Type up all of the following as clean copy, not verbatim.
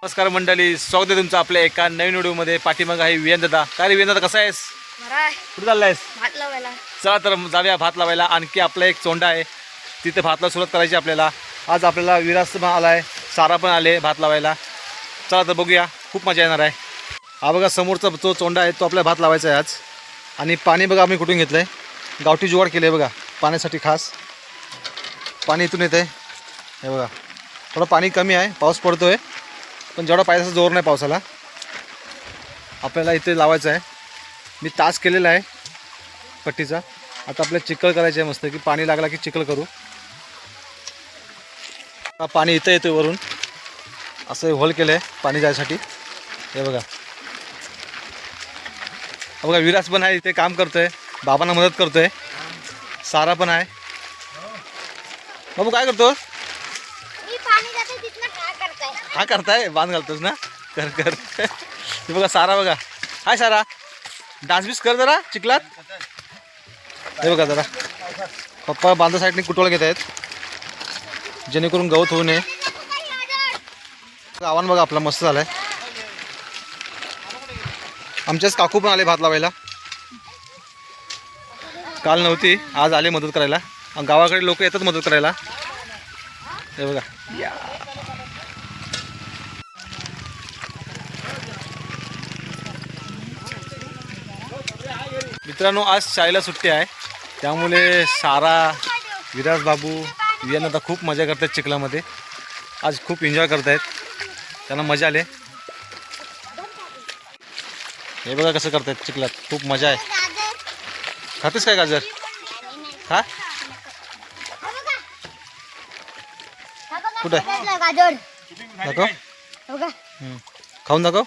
नमस्कार मंडळी, स्वागत आहे तुमचं आपल्या एका नवीन व्हिडिओमध्ये. पाठीमागं आहे वियन दादा. काय रे वियन दादा, कसा आहेस? कुठे चाललायस? भात लावायला. चला तर जाऊया भात लावायला. आणखी आपला एक चोंडा आहे, तिथे भातला सुरुवात करायची आपल्याला. आज आपल्याला विरास पण आला आहे, सारा पण आले भात लावायला. चला तर बघूया, खूप मजा येणार आहे. हा बघा समोरचा जो चोंडा आहे तो आपल्याला भात लावायचा आहे आज. आणि पाणी बघा आम्ही कुठून घेतलं आहे, गावठी जुगाड केलं आहे बघा पाण्यासाठी खास. पाणी इथून येतं आहे, हे बघा. थोडं पाणी कमी आहे, पाऊस पडतो आहे, पण जेवढा पाहिजे तसा जोर नाही पावसाला. आपल्याला इथे लावायचं आहे. मी तास केलेला आहे पट्टीचा. आता आपल्याला चिखल करायचं आहे मस्त, की पाणी लागला की चिखल करू. पाणी इथं येतं वरून, असं होल केलं आहे पाणी जायसाठी. हे बघा, बघा विरास पण आहे इथे, काम करतोय, बाबांना मदत करतोय. सारा पण आहे. बाबू काय करतो? हा करताय, बांध घालतोस ना, कर कर. हे बघा सारा, बघा हाय सारा, डान्स बीस कर जरा चिखलात. हे बघा जरा पप्पा बांधा साईडने कुटोळ घेत आहेत, जेणेकरून गवत होऊ नये. आव्हान बघा आपला मस्त झालाय. आमच्याच काकू पण आले भात लावायला. काल नव्हती, आज आले मदत करायला. गावाकडे लोक येतात मदत करायला. हे बघा, मित्रांनो आज शाळेला सुट्टी आहे, त्यामुळे सारा, विराज बाबू, वियन आता खूप मजा करतात चिखलामध्ये. आज खूप एन्जॉय करत आहेत, त्यांना मजा आले. हे बघा कसं करतायत चिखलात, खूप मजा आहे. खातेस काय गाजर? खा. कुठे दाखव, खाऊन दाखव.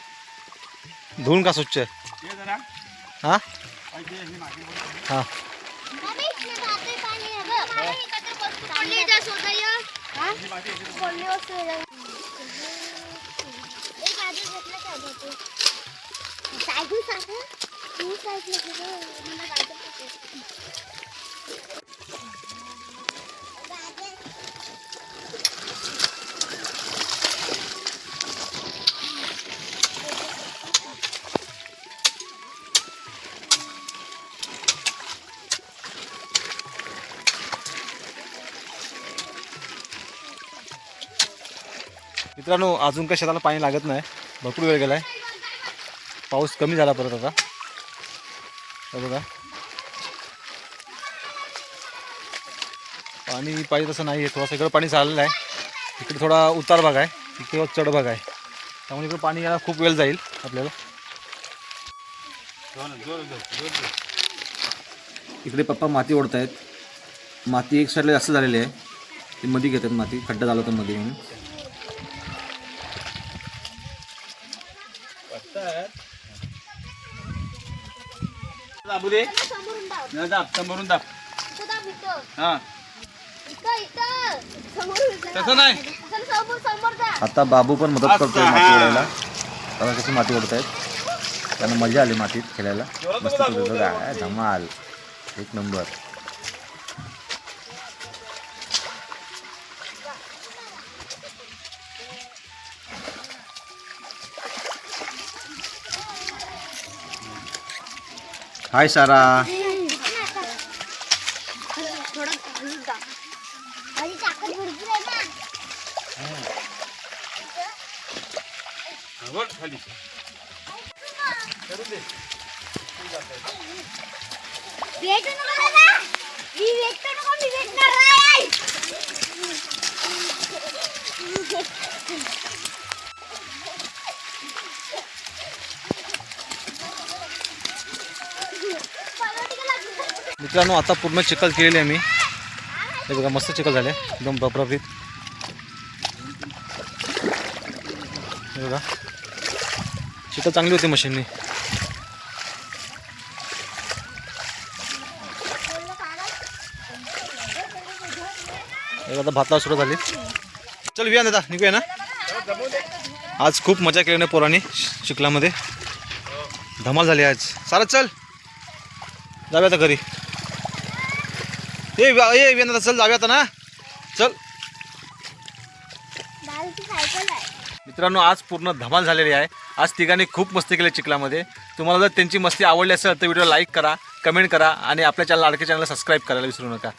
धुवून का स्वच्छ? हां हां. मित्रांनो अजून काही शेताला पाणी लागत नाही, भरपूर वेळ गेला आहे. पाऊस कमी झाला परत आता. हे बघा पाणी पाहिजे तसं नाही आहे, थोडंसं इकडं पाणी झालेलं आहे. इकडे थोडा उतार भाग आहे, इकडे चढ भाग आहे, त्यामुळे इकडे पाणी यायला खूप वेळ जाईल आपल्याला. इकडे पप्पा माती ओढत आहेत. माती एक साईडला जास्त झालेली आहे, ते मध्ये घेतात माती, खड्डा झाला होता मध्ये म्हणून. दाबू दे, समोरून दाब. हां तसं नाही. आता बाबू पण मदत करतोय माती ओढायला. बघा कशी माती ओढत आहेत, त्यांना मजा आली मातीत खेळायला. मस्त बघा, धमाल, एक नंबर. हाय सारा. मित्रांनो आता पूर्ण चिखल केलेली आहे मी. हे बघा मस्त चिखल झाले, एकदम भरभरीत. हे बघा चिखल चांगली होती मशीननी. हे आता भाताला सुरू झाली. चल विया दादा निघूया ना. आज खूप मजा केली ना पोरांनी चिखलामध्ये, धमाल झाली आज. सारा चल जाऊया आता घरी. ये विया दादा चल जाऊया आता ना, चल. सायकल आहे. मित्रांनो आज पूर्ण धमाल झालेली आहे. आज तिघांनी खूप मस्ती केली चिखलामध्ये. तुम्हाला जर त्यांची मस्ती आवडली असेल तर व्हिडिओ लाईक करा, कमेंट करा आणि आपल्या लाडके चॅनलला सबस्क्राईब करायला विसरू नका.